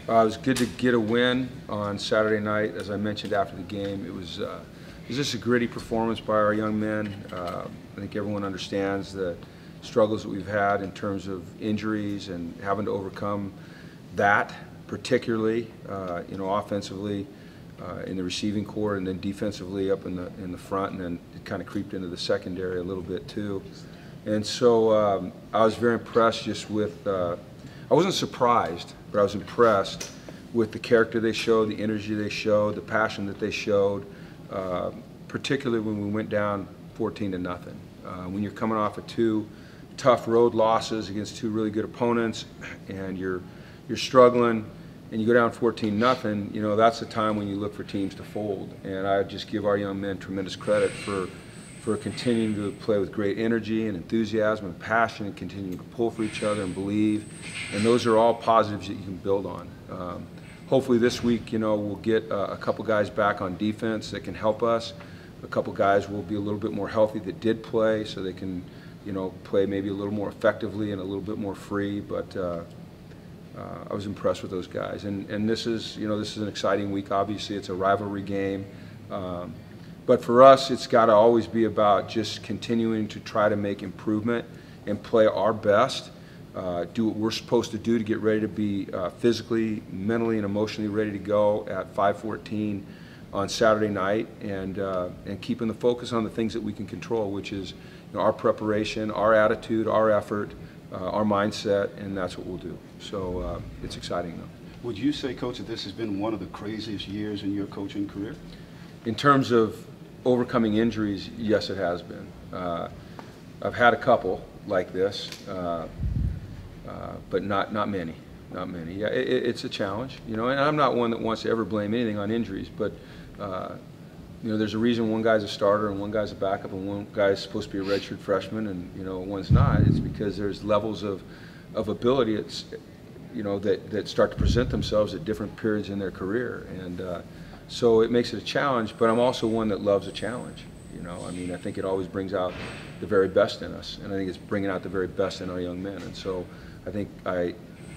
It was good to get a win on Saturday night. As I mentioned after the game, it was just a gritty performance by our young men. I think everyone understands the struggles that we've had in terms of injuries and having to overcome that, particularly offensively in the receiving corps, and then defensively up in the front, and then it kind of creeped into the secondary a little bit too. And so I was very impressed just with. I wasn't surprised, but I was impressed with the character they showed, the energy they showed, the passion that they showed, particularly when we went down 14-0. When you're coming off of two tough road losses against two really good opponents, and you're struggling, and you go down 14-0, that's the time when you look for teams to fold. And I just give our young men tremendous credit for continuing to play with great energy and enthusiasm and passion, and continuing to pull for each other and believe. And those are all positives that you can build on. Hopefully this week, we'll get a couple guys back on defense that can help us. A couple guys will be a little bit more healthy that did play, so they can, play maybe a little more effectively and a little bit more free. But I was impressed with those guys. And this is an exciting week. Obviously, it's a rivalry game. But for us, it's got to always be about just continuing to try to make improvement and play our best, do what we're supposed to do to get ready to be physically, mentally, and emotionally ready to go at 5:14 on Saturday night, and keeping the focus on the things that we can control, which is our preparation, our attitude, our effort, our mindset, and that's what we'll do. So it's exciting though. Would you say, Coach, that this has been one of the craziest years in your coaching career? In terms of overcoming injuries, yes, it has been. I've had a couple like this, but not many. Not many. Yeah, it's a challenge, and I'm not one that wants to ever blame anything on injuries, but there's a reason one guy's a starter and one guy's a backup, and one guy's supposed to be a redshirt freshman, and one's not. It's because there's levels of ability that start to present themselves at different periods in their career, and so it makes it a challenge. But I'm also one that loves a challenge. I think it always brings out the very best in us, and I think it's bringing out the very best in our young men. And so I think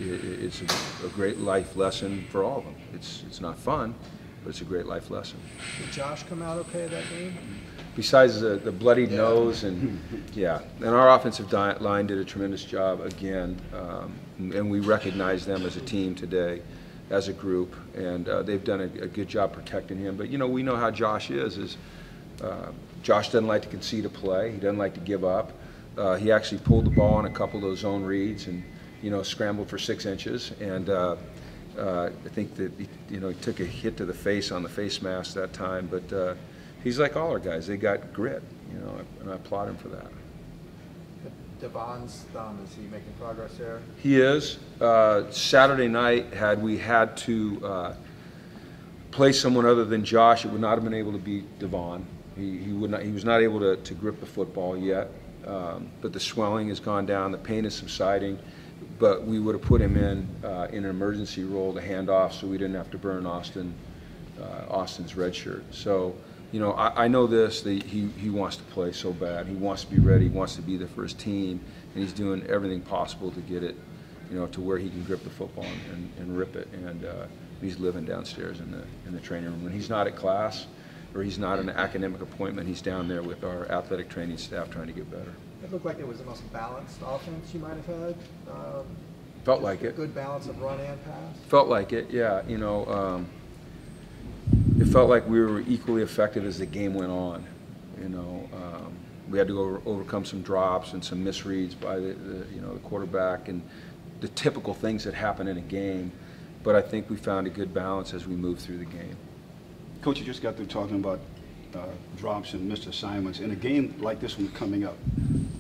it's a great life lesson for all of them. It's not fun, but it's a great life lesson. Did Josh come out okay that game? Besides the bloodied nose, and and our offensive line did a tremendous job again, and we recognize them as a team today, as a group, and they've done a good job protecting him. But we know how Josh is Josh doesn't like to concede a play. He doesn't like to give up. He actually pulled the ball on a couple of those zone reads and scrambled for 6 inches, and I think that he took a hit to the face on the face mask that time. But he's like all our guys. They got grit, and I applaud him for that. Devon's thumb, is he making progress there? He is. Saturday night, had we had to play someone other than Josh, it would not have been able to be Devon. He was not able to grip the football yet. But the swelling has gone down, the pain is subsiding. But we would have put him in an emergency role to hand off, so we didn't have to burn Austin's red shirt. So, I know this, that he wants to play so bad. He wants to be ready. He wants to be there for his team, and he's doing everything possible to get it, to where he can grip the football and rip it. And he's living downstairs in the training room. When he's not at class or he's not an academic appointment, he's down there with our athletic training staff trying to get better. It looked like it was the most balanced offense you might have had. Felt like it. Good balance of run and pass. Felt like it, yeah. It felt like we were equally effective as the game went on. We had to overcome some drops and some misreads by the quarterback and the typical things that happen in a game. But I think we found a good balance as we moved through the game. Coach, you just got through talking about drops and missed assignments. In a game like this one coming up,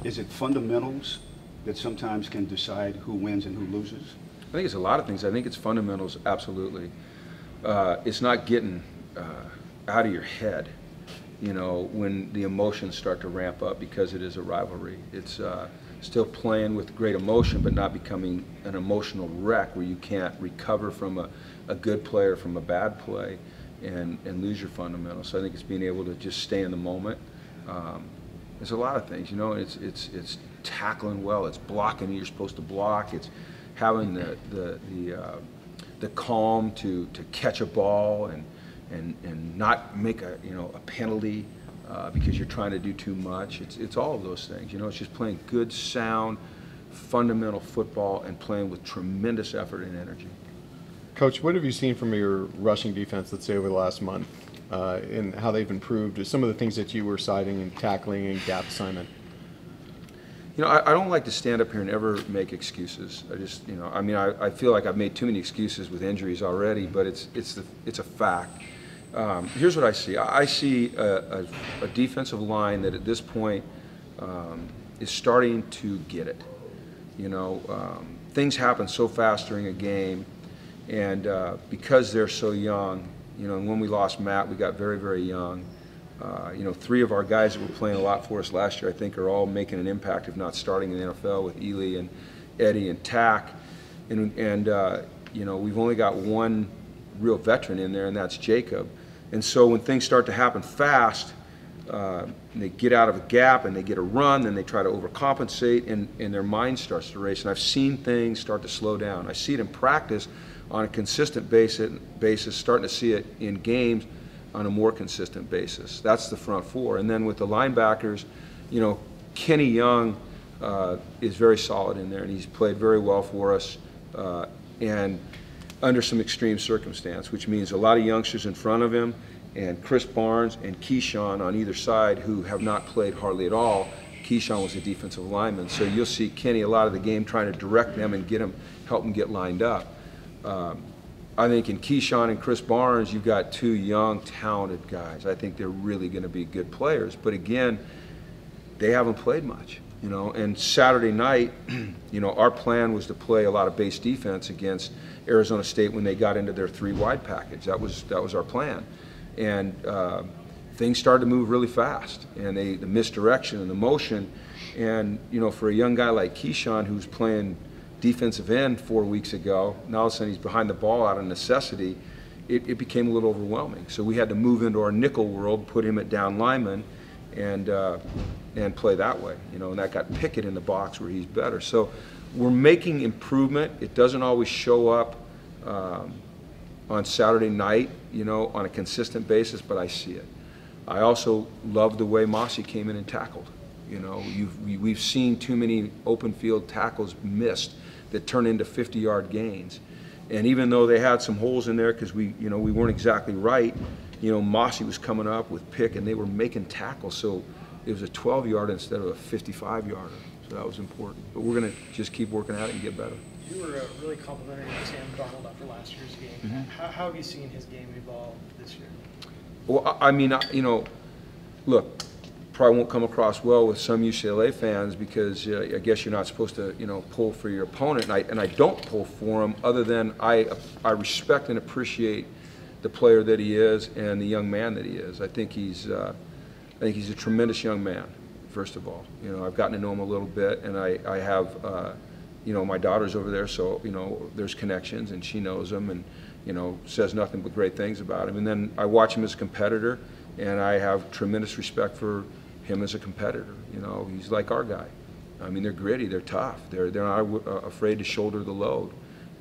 is it fundamentals that sometimes can decide who wins and who loses? I think it's a lot of things. I think it's fundamentals, absolutely. It's not getting out of your head, when the emotions start to ramp up, because it is a rivalry. It's still playing with great emotion, but not becoming an emotional wreck where you can't recover from a good play or from a bad play and lose your fundamentals. So I think it's being able to just stay in the moment. There's a lot of things, it's tackling well, it's blocking you're supposed to block, it's having the the calm to catch a ball and not make a penalty because you're trying to do too much. It's all of those things. It's just playing good, sound, fundamental football and playing with tremendous effort and energy. Coach, what have you seen from your rushing defense, let's say, over the last month, and how they've improved? Some of the things that you were citing in tackling and gap assignment. I don't like to stand up here and ever make excuses. I feel like I've made too many excuses with injuries already, but it's a fact. Here's what I see. I see a defensive line that at this point is starting to get it. Things happen so fast during a game, and because they're so young, and when we lost Matt, we got very, very young. 3 of our guys that were playing a lot for us last year, I think, are all making an impact, if not starting in the NFL, with Ely and Eddie and Tack. And we've only got one real veteran in there, and that's Jacob. And so when things start to happen fast, they get out of a gap and they get a run, then they try to overcompensate, and their mind starts to race. And I've seen things start to slow down. I see it in practice on a consistent basis, starting to see it in games on a more consistent basis. That's the front 4. And then with the linebackers, Kenny Young is very solid in there, and he's played very well for us, and under some extreme circumstance, which means a lot of youngsters in front of him, and Chris Barnes and Keyshawn on either side who have not played hardly at all. Keyshawn was a defensive lineman, so you'll see Kenny a lot of the game trying to direct them and help them get lined up. I think in Keyshawn and Chris Barnes, you've got 2 young, talented guys. I think they're really going to be good players. But again, they haven't played much, And Saturday night, our plan was to play a lot of base defense against Arizona State when they got into their 3-wide package. That was our plan. And things started to move really fast, and the misdirection and the motion. And, for a young guy like Keyshawn, who's playing defensive end 4 weeks ago, now all of a sudden he's behind the ball out of necessity, it became a little overwhelming. So we had to move into our nickel world, put him at down lineman, and play that way, and that got Pickett in the box where he's better. So we're making improvement. It doesn't always show up on Saturday night, on a consistent basis, but I see it. I also love the way Mossy came in and tackled. We've seen too many open field tackles missed that turn into 50-yard gains. And even though they had some holes in there because we weren't exactly right, Mossy was coming up with pick and they were making tackles. So it was a 12-yarder instead of a 55-yarder. So that was important. But we're going to just keep working at it and get better. You were really complimentary to Sam Darnold after last year's game. Mm-hmm. How have you seen his game evolve this year? Well, look, probably won't come across well with some UCLA fans because I guess you're not supposed to, pull for your opponent, and I don't pull for him other than I respect and appreciate the player that he is and the young man that he is. I think he's a tremendous young man. First of all, I've gotten to know him a little bit, and I have, my daughter's over there, so there's connections, and she knows him, and says nothing but great things about him. And then I watch him as a competitor, and I have tremendous respect for him as a competitor. He's like our guy. I mean, they're gritty, they're tough, they're not afraid to shoulder the load,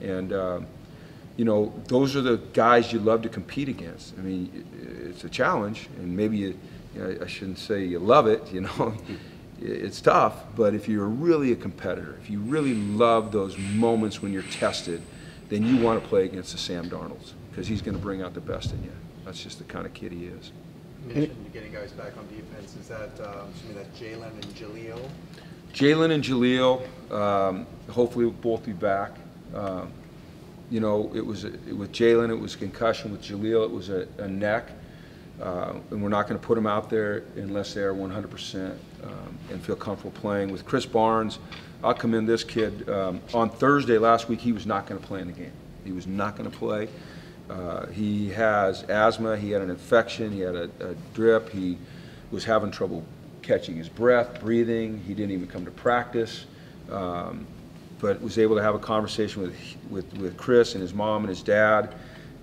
and those are the guys you love to compete against. I mean, it's a challenge, and maybe I shouldn't say you love it. It's tough, but if you're really a competitor, if you really love those moments when you're tested, then you want to play against the Sam Darnolds because he's going to bring out the best in you. That's just the kind of kid he is. You mentioned getting guys back on defense. Is that assuming that Jalen and Jaleel? Jalen and Jaleel, hopefully will both be back. With Jalen, it was a concussion. With Jaleel, it was a neck. And we're not going to put them out there unless they are 100% and feel comfortable playing. With Chris Barnes, I'll commend this kid. On Thursday last week, he was not going to play in the game. He was not going to play. He has asthma. He had an infection. He had a drip. He was having trouble catching his breath, breathing. He didn't even come to practice, but was able to have a conversation with Chris and his mom and his dad,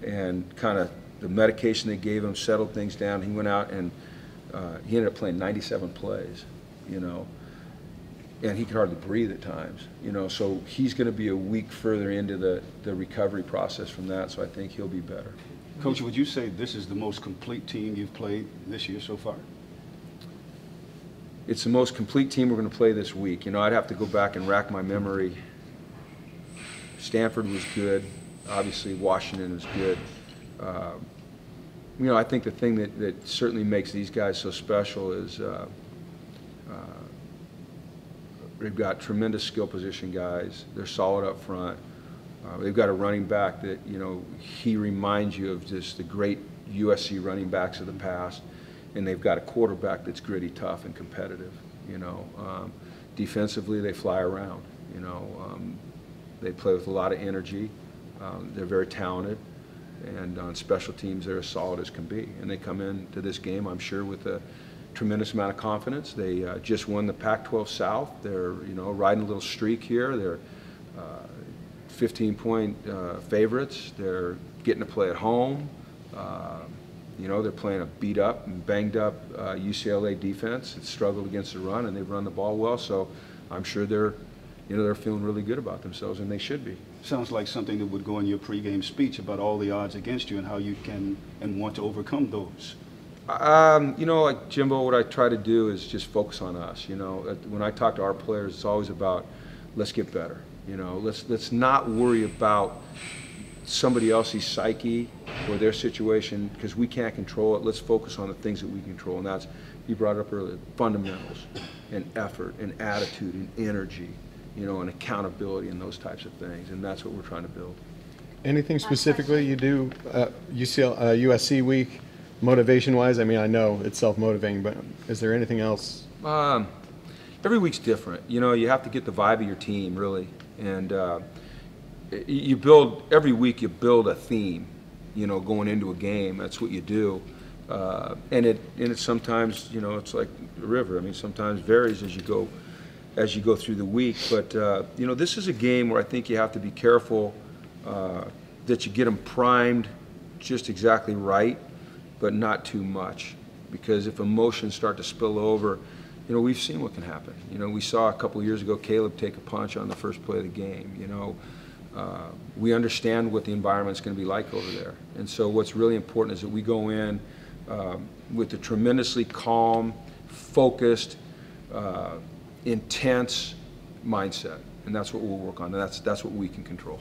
and kind of the medication they gave him settled things down. He went out and he ended up playing 97 plays. and he could hardly breathe at times, you know, so he's going to be a week further into the recovery process from that, so I think he'll be better. Coach, would you say this is the most complete team you've played this year so far? It's the most complete team we're going to play this week. You know, I'd have to go back and rack my memory. Stanford was good. Obviously, Washington was good. You know, I think the thing that certainly makes these guys so special is they've got tremendous skill position guys. They're solid up front. They've got a running back that, you know, he reminds you of just the great USC running backs of the past. And they've got a quarterback that's gritty, tough, and competitive. You know, defensively they fly around. You know, they play with a lot of energy. They're very talented, and on special teams they're as solid as can be. And they come into this game, I'm sure, with a tremendous amount of confidence. They just won the Pac-12 South. They're, you know, riding a little streak here. They're 15-point favorites. They're getting to play at home. You know, they're playing a beat-up and banged-up UCLA defense that struggled against the run, and they've run the ball well. So I'm sure they're, you know, they're feeling really good about themselves, and they should be. Sounds like something that would go in your pregame speech about all the odds against you and how you can and want to overcome those. You know, like Jimbo, what I try to do is just focus on us. You know, when I talk to our players, it's always about let's get better. You know, let's not worry about somebody else's psyche or their situation, because we can't control it. Let's focus on the things that we control, and that's, you brought it up earlier, fundamentals and effort and attitude and energy, you know, and accountability and those types of things, and that's what we're trying to build. Anything specifically you do USC week, motivation-wise? I mean, I know it's self-motivating, but is there anything else? Every week's different. You know, you have to get the vibe of your team, really, and you build, every week you build a theme, you know, going into a game. That's what you do. And it sometimes, you know, it's like the river. I mean, sometimes varies as you go through the week. But, you know, this is a game where I think you have to be careful that you get them primed just exactly right, but not too much. Because if emotions start to spill over, you know, we've seen what can happen. You know, we saw a couple of years ago Caleb take a punch on the first play of the game, you know. We understand what the environment's going to be like over there. And so what's really important is that we go in with a tremendously calm, focused, intense mindset. And that's what we'll work on. And that's what we can control.